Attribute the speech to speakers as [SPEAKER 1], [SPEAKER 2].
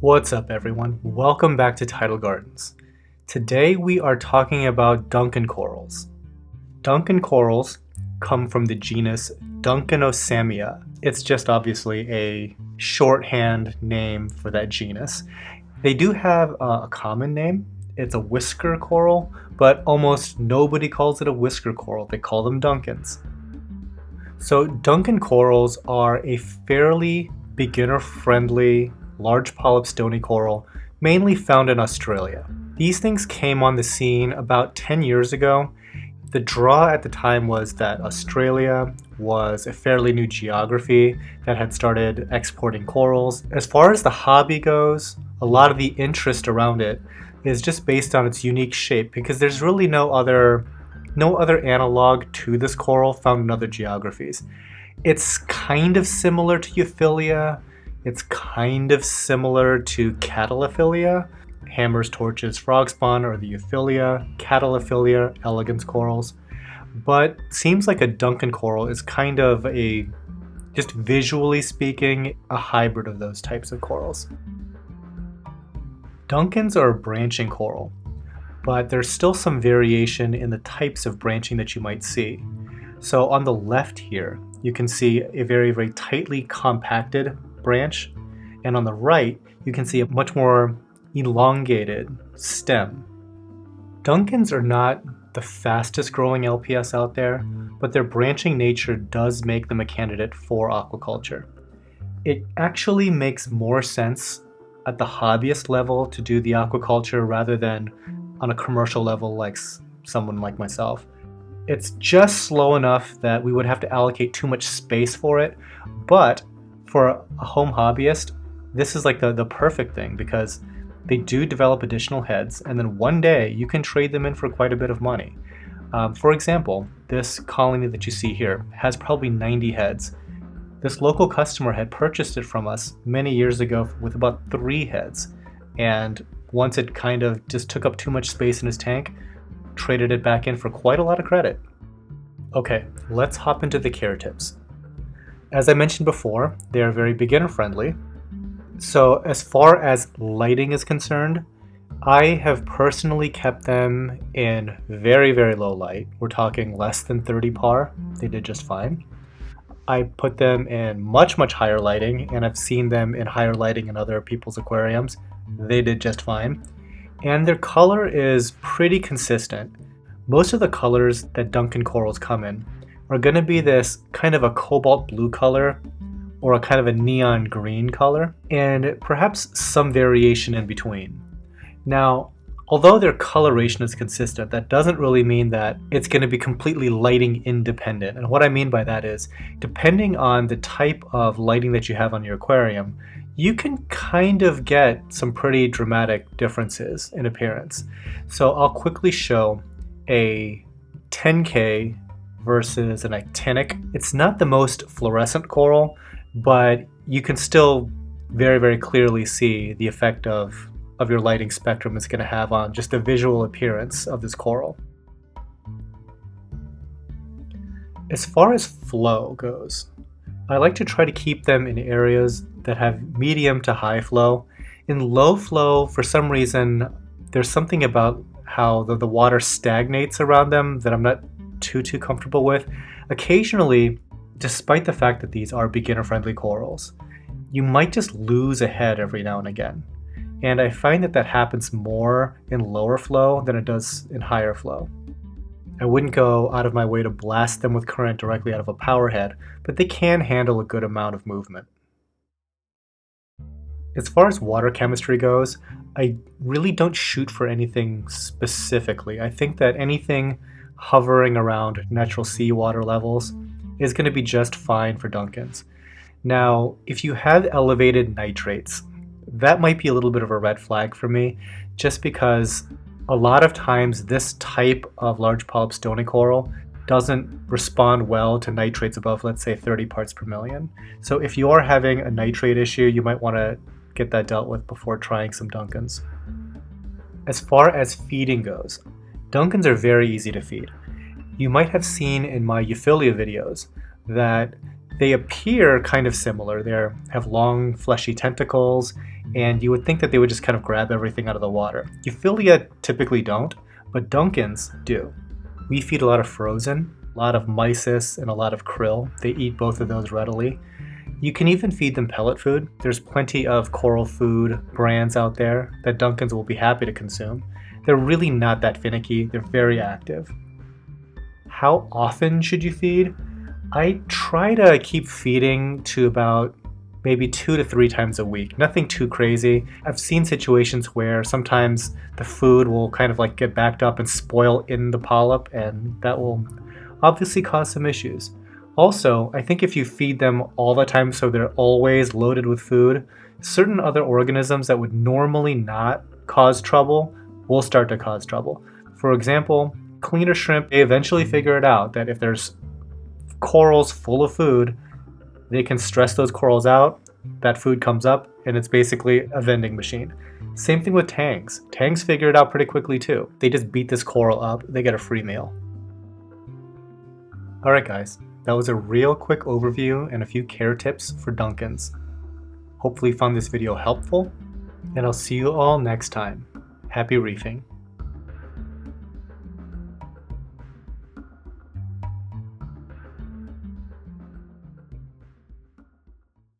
[SPEAKER 1] What's up everyone? Welcome back to Tidal Gardens. Today we are talking about Duncan Corals. Duncan Corals come from the genus Duncanopsammia. It's just obviously a shorthand name for that genus. They do have a common name. It's a whisker coral, but almost nobody calls it a whisker coral. They call them Duncans. So Duncan corals are a fairly beginner-friendly large polyp stony coral, mainly found in Australia. These things came on the scene about 10 years ago. The draw at the time was that Australia was a fairly new geography that had started exporting corals. As far as the hobby goes, a lot of the interest around it is just based on its unique shape because there's really no other analog to this coral found in other geographies. It's kind of similar to Euphyllia. It's kind of similar to Catallophylla, hammers, torches, frog spawn, or the Euphyllia, Catallophylla, elegans corals. But seems like a Duncan coral is kind of just visually speaking, a hybrid of those types of corals. Duncans are a branching coral, but there's still some variation in the types of branching that you might see. So on the left here, you can see a very, very tightly compacted branch, and on the right you can see a much more elongated stem. Duncans are not the fastest growing LPS out there, but their branching nature does make them a candidate for aquaculture. It actually makes more sense at the hobbyist level to do the aquaculture rather than on a commercial level like someone like myself. It's just slow enough that we would have to allocate too much space for it, but for a home hobbyist, this is like the perfect thing because they do develop additional heads, and then one day you can trade them in for quite a bit of money. For example, this colony that you see here has probably 90 heads. This local customer had purchased it from us many years ago with about 3 heads, and once it kind of just took up too much space in his tank, traded it back in for quite a lot of credit. Okay, let's hop into the care tips. As I mentioned before, they are very beginner friendly. So as far as lighting is concerned, I have personally kept them in very, very low light. We're talking less than 30 par. They did just fine. I put them in much, much higher lighting, and I've seen them in higher lighting in other people's aquariums. They did just fine. And their color is pretty consistent. Most of the colors that Duncan corals come in are going to be this kind of a cobalt blue color or a kind of a neon green color, and perhaps some variation in between. Now, although their coloration is consistent, that doesn't really mean that it's going to be completely lighting independent. And what I mean by that is, depending on the type of lighting that you have on your aquarium, you can kind of get some pretty dramatic differences in appearance. So I'll quickly show a 10K versus an actinic. It's not the most fluorescent coral, but you can still very, very clearly see the effect of your lighting spectrum is going to have on just the visual appearance of this coral. As far as flow goes, I like to try to keep them in areas that have medium to high flow. In low flow, for some reason, there's something about how the water stagnates around them that I'm not too comfortable with. Occasionally, despite the fact that these are beginner-friendly corals, you might just lose a head every now and again. And I find that happens more in lower flow than it does in higher flow. I wouldn't go out of my way to blast them with current directly out of a power head, but they can handle a good amount of movement. As far as water chemistry goes, I really don't shoot for anything specifically. I think that anything hovering around natural seawater levels is going to be just fine for Duncans. Now, if you have elevated nitrates, that might be a little bit of a red flag for me, just because a lot of times this type of large polyp stony coral doesn't respond well to nitrates above, let's say, 30 parts per million. So if you are having a nitrate issue, you might want to get that dealt with before trying some Duncans. As far as feeding goes, Duncans are very easy to feed. You might have seen in my Euphyllia videos that They appear kind of similar. They have long, fleshy tentacles, and you would think that they would just kind of grab everything out of the water. Euphyllia typically don't, but Duncans do. We feed a lot of frozen, a lot of mysis, and a lot of krill. They eat both of those readily. You can even feed them pellet food. There's plenty of coral food brands out there that Duncans will be happy to consume. They're really not that finicky. They're very active. How often should you feed? I try to keep feeding to about maybe 2 to 3 times a week. Nothing too crazy. I've seen situations where sometimes the food will kind of like get backed up and spoil in the polyp, and that will obviously cause some issues. Also, I think if you feed them all the time so they're always loaded with food, certain other organisms that would normally not cause trouble will start to cause trouble. For example, cleaner shrimp, they eventually figure it out that if there's corals full of food, they can stress those corals out, that food comes up, and it's basically a vending machine. Same thing with tangs. Tangs figure it out pretty quickly too. They just beat this coral up, they get a free meal. Alright guys, that was a real quick overview and a few care tips for Duncans. Hopefully you found this video helpful, and I'll see you all next time. Happy reefing.